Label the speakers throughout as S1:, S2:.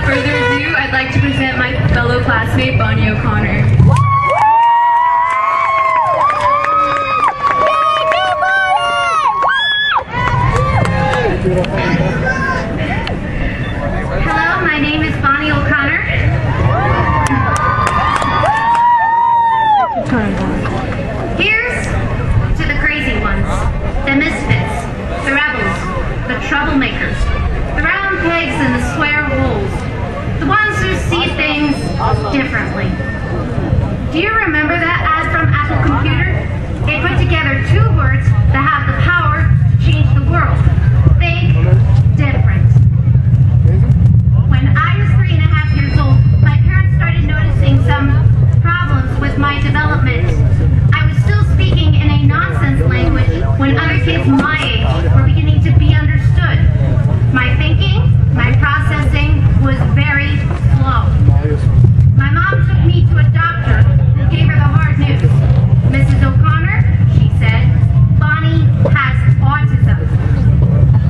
S1: further ado, I'd like to present my fellow classmate, Bonnie O'Connor.
S2: Hello, my name is Bonnie O'Connor. Here's to the crazy ones, the misfits, the rebels, the troublemakers, the round pegs in the square holes, the ones who see things differently. Do you remember that ad from Apple Computer? It put together two words that have the power to change the world. Think different. When I was 3.5 years old, my parents started noticing some problems with my development. I was still speaking in a nonsense language when other kids my age were beginning to be understood. My thinking, my processing was very slow. My mom took me to a doctor who gave her the hard news. Mrs. O'Connor, she said, Bonnie has autism.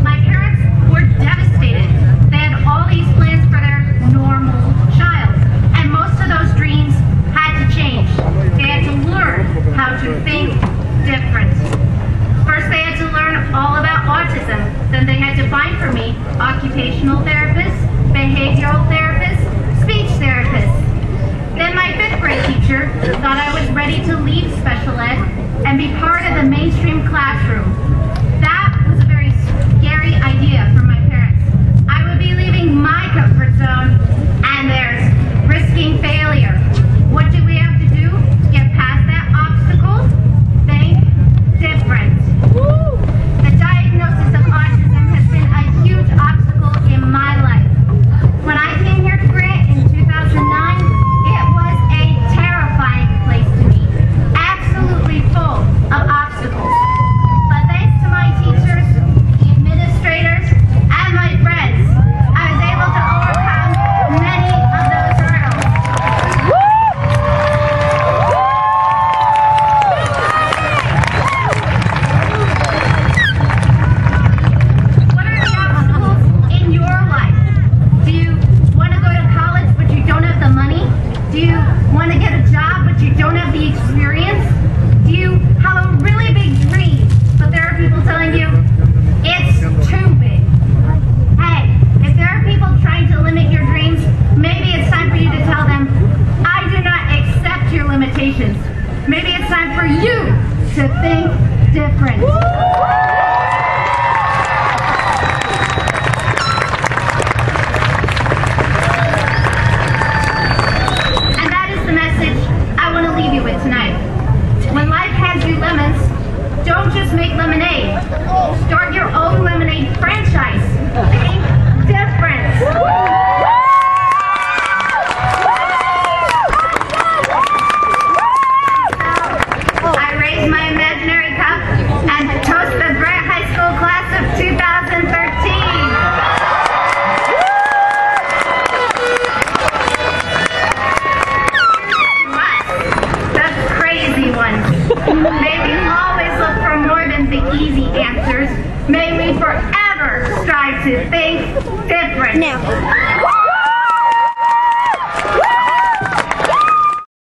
S2: My parents were devastated. They had all these plans for their normal child, and most of those dreams had to change. They had to learn how to think different. First, they had to learn all about autism. Then they had to find for me occupational therapists, behavioral therapists, speech therapists. Then my 5th grade teacher thought I was ready to leave special ed and be part of the mainstream classroom. That was a very scary idea for my parents. I would be leaving my comfort zone and theirs, risking failure. What do we have to do to get past that obstacle? Think different. The diagnosis of autism has been a huge obstacle in my life. When I came here to Grant in 2009, it was a terrifying place to me, absolutely full of obstacles. But thanks to my teachers, the administrators, and my friends, I was able to overcome many of those hurdles. What are the obstacles in your life? Do you want to go to college but you don't have the money? Do you want to get a job but you don't have the experience? Do you have a really big dream but there are people telling you it's too big? Hey, if there are people trying to limit your dreams, maybe it's time for you to tell them, I do not accept your limitations. Maybe it's time for you to think different. And that is the message I want to leave you with tonight. When life hands you lemons, don't just make lemonade. Start your own lemonade franchise. Think different. I raise my imaginary cup and toast the Grant High School class of 2013. The crazy ones. May we always look for more than the easy answers. May we forever strive to think different.
S3: Now.